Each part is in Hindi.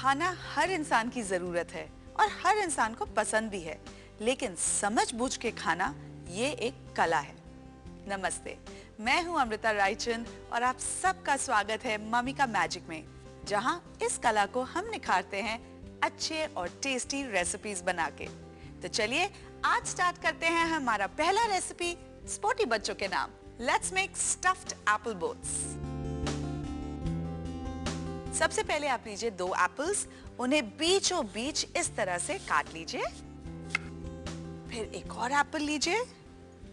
खाना हर इंसान की जरूरत है और हर इंसान को पसंद भी है, लेकिन समझ बूझ के खाना ये एक कला है। नमस्ते, मैं हूं अमृता रायचंद और आप सबका स्वागत है मम्मी का मैजिक में, जहां इस कला को हम निखारते हैं अच्छे और टेस्टी रेसिपीज बना के। तो चलिए आज स्टार्ट करते हैं हमारा पहला रेसिपी स्पोर्टी बच्चों के नाम। Let's make stuffed Apple boats. सबसे पहले आप लीजिए 2 एप्पल्स, उन्हें बीचों बीच इस तरह से काट लीजिए। फिर एक और एप्पल लीजिए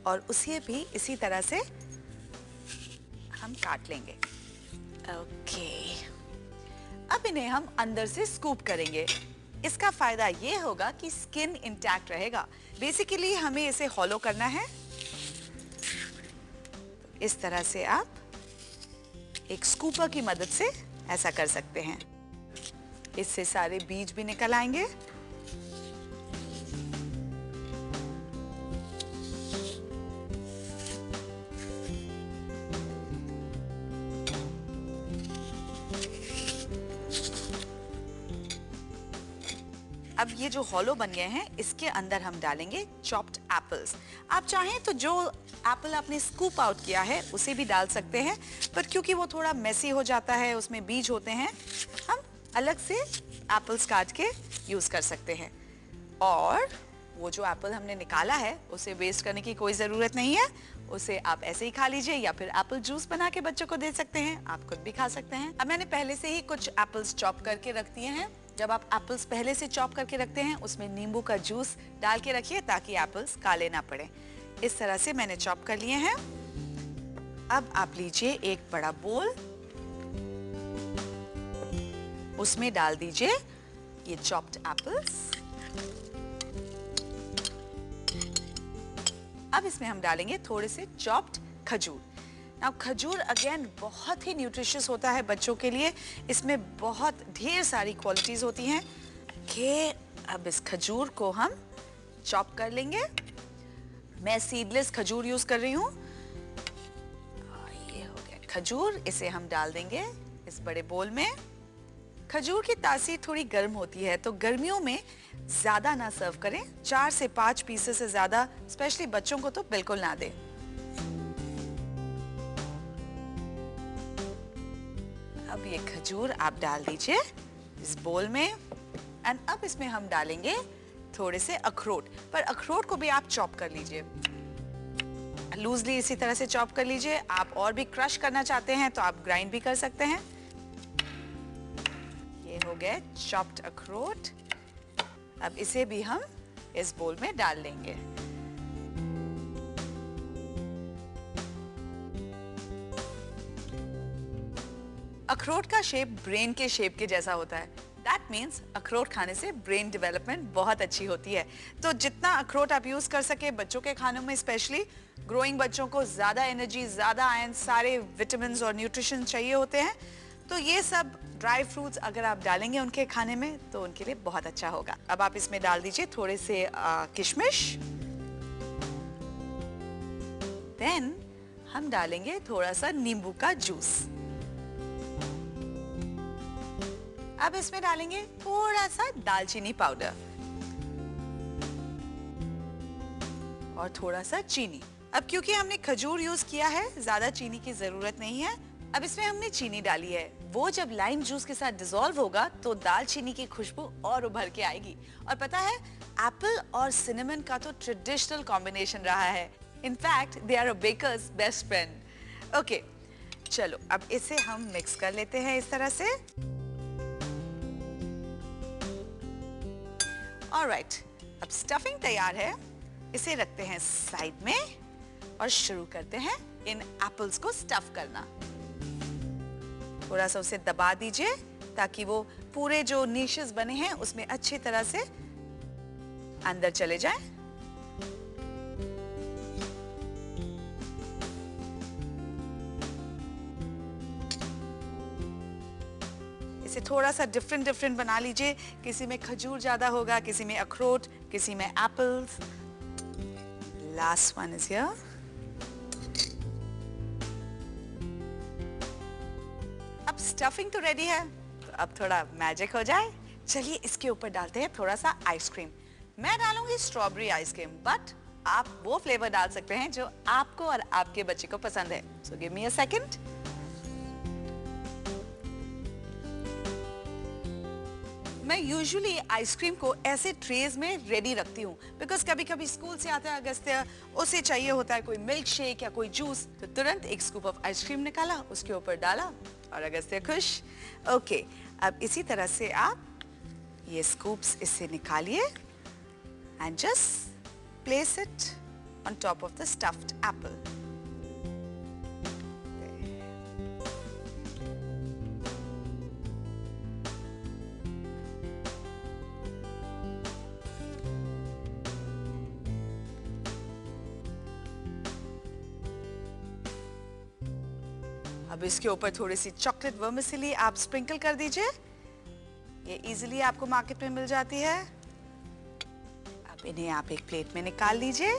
और उसे भी इसी तरह से हम काट लेंगे। ओके, अब इन्हें हम अंदर से स्कूप करेंगे। इसका फायदा ये होगा कि स्किन इंटैक्ट रहेगा। बेसिकली हमें इसे हॉलो करना है। इस तरह से आप एक स्कूपर की मदद से ऐसा कर सकते हैं। इससे सारे बीज भी निकल आएंगे। अब ये जो हॉलो बन गए हैं, इसके अंदर हम डालेंगे चॉप्ड एप्पल्स। आप चाहें तो जो एप्पल आपने स्कूप आउट किया है उसे भी डाल सकते हैं, पर क्योंकि वो थोड़ा मेसी हो जाता है, उसमें बीज होते हैं, हम अलग से एप्पल्स काट के यूज़ कर सकते हैं। और वो जो एप्पल हमने निकाला है उसे वेस्ट करने की कोई ज़रूरत नहीं है। उसे आप ऐसे ही खा लीजिए या फिर एप्पल जूस बना के बच्चों को दे सकते हैं। आप खुद भी खा सकते हैं। अब मैंने पहले से ही कुछ एप्पल्स चॉप करके रख दिए हैं। जब आप एप्पल्स पहले से चॉप करके रखते हैं, उसमें नींबू का जूस डाल के रखिए ताकि एप्पल्स काले ना पड़े। इस तरह से मैंने चॉप कर लिए हैं। अब आप लीजिए एक बड़ा बोल, उसमें डाल दीजिए ये चॉप्ड एप्पल्स। अब इसमें हम डालेंगे थोड़े से चॉप्ड खजूर। नाउ खजूर अगेन बहुत ही न्यूट्रिशियस होता है बच्चों के लिए। इसमें बहुत ढेर सारी क्वालिटीज होती हैं कि अब इस खजूर को हम चॉप कर लेंगे। मैं सीडलेस खजूर यूज कर रही हूँ। ये हो गया खजूर, इसे हम डाल देंगे इस बड़े बोल में। खजूर की तासीर थोड़ी गर्म होती है, तो गर्मियों में ज्यादा ना सर्व करें। 4 से 5 पीसेस से ज्यादा स्पेशली बच्चों को तो बिल्कुल ना दें। अब ये खजूर आप डाल दीजिए इस बोल में। एंड अब इसमें हम डालेंगे थोड़े से अखरोट, पर अखरोट को भी आप चॉप कर लीजिए लूजली, इसी तरह से चॉप कर लीजिए। आप और भी क्रश करना चाहते हैं तो आप ग्राइंड भी कर सकते हैं। ये हो गए चॉप्ड अखरोट। अब इसे भी हम इस बोल में डाल लेंगे। अखरोट का शेप ब्रेन के शेप के जैसा होता है। दैट मीन्स अखरोट खाने से ब्रेन डेवलपमेंट बहुत अच्छी होती है। तो जितना अखरोट आप यूज कर सके बच्चों के खानों में, स्पेशली ग्रोइंग बच्चों को ज्यादा एनर्जी, ज्यादा आयरन, सारे विटामिन और न्यूट्रिशन चाहिए होते हैं। तो ये सब ड्राई फ्रूट्स अगर आप डालेंगे उनके खाने में तो उनके लिए बहुत अच्छा होगा। अब आप इसमें डाल दीजिए थोड़े से किशमिश। देन हम डालेंगे थोड़ा सा नींबू का जूस। अब इसमें डालेंगे थोड़ा सा दालचीनी पाउडर और थोड़ा सा चीनी। अब क्योंकि हमने खजूर यूज किया है, ज्यादा चीनी की जरूरत नहीं है। अब इसमें हमने चीनी डाली है, वो जब लाइम जूस के साथ डिसॉल्व होगा तो दालचीनी की खुशबू और उभर के आएगी। और पता है, एप्पल और सिनेमन का तो ट्रेडिशनल कॉम्बिनेशन रहा है। In fact they are a baker's best friend. Okay, चलो अब इसे हम मिक्स कर लेते हैं इस तरह से। ऑलराइट, अब स्टफिंग तैयार है। इसे रखते हैं साइड में और शुरू करते हैं इन एप्पल्स को स्टफ करना। थोड़ा सा उसे दबा दीजिए ताकि वो पूरे जो नीशेस बने हैं उसमें अच्छी तरह से अंदर चले जाएं। इसे थोड़ा सा डिफरेंट बना लीजिए। किसी में खजूर ज्यादा होगा, किसी में अखरोट, किसी में apples. Last one is here. अब स्टफिंग तो रेडी है, तो अब थोड़ा मैजिक हो जाए। चलिए इसके ऊपर डालते हैं थोड़ा सा आइसक्रीम। मैं डालूंगी स्ट्रॉबेरी आइसक्रीम, बट आप वो फ्लेवर डाल सकते हैं जो आपको और आपके बच्चे को पसंद है। So give me a second. मैं यूजुअली आइसक्रीम को ऐसे ट्रेज में रेडी रखती हूँ, बिकॉज कभी कभी स्कूल से आता है अगस्त्य, उसे चाहिए होता है कोई मिल्क शेक या कोई जूस, तो तुरंत एक स्कूप ऑफ आइसक्रीम निकाला, उसके ऊपर डाला और अगस्त्य खुश। ओके, अब इसी तरह से आप ये स्कूप्स इससे निकालिए and just place it on top of the stuffed Apple. अब इसके ऊपर थोड़ी सी चॉकलेट वर्मिसेली आप स्प्रिंकल कर दीजिए। ये इजीली आपको मार्केट में मिल जाती है। अब इन्हें आप एक प्लेट में निकाल लीजिए।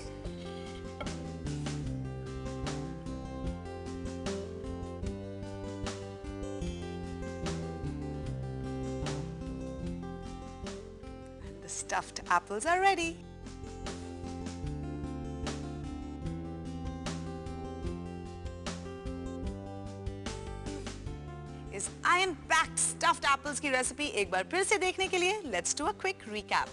And the stuffed apples are ready. इस आयरन पैक्ड स्टफ्ड एप्पल्स की रेसिपी एक बार फिर से देखने के लिए let's do a quick recap.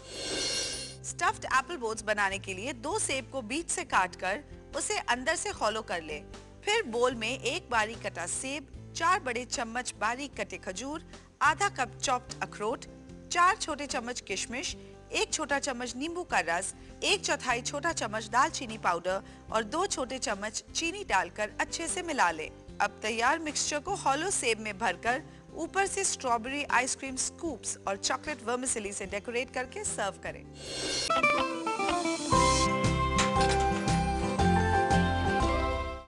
Stuffed apple bowls बनाने के लिए 2 सेब को बीच से काटकर उसे अंदर से हॉलो कर ले। फिर बोल में 1 बारीक कटा सेब, 4 बड़े चम्मच बारीक कटे खजूर, आधा कप चॉप्ड अखरोट, 4 छोटे चम्मच किशमिश, 1 छोटा चम्मच नींबू का रस, 1/4 छोटा चम्मच दालचीनी पाउडर और 2 छोटे चम्मच चीनी डालकर अच्छे से मिला ले। अब तैयार मिक्सचर को हॉलो सेब में भरकर ऊपर से स्ट्रॉबेरी आइसक्रीम स्कूप्स और चॉकलेट वर्मिसेली से डेकोरेट करके सर्व करें।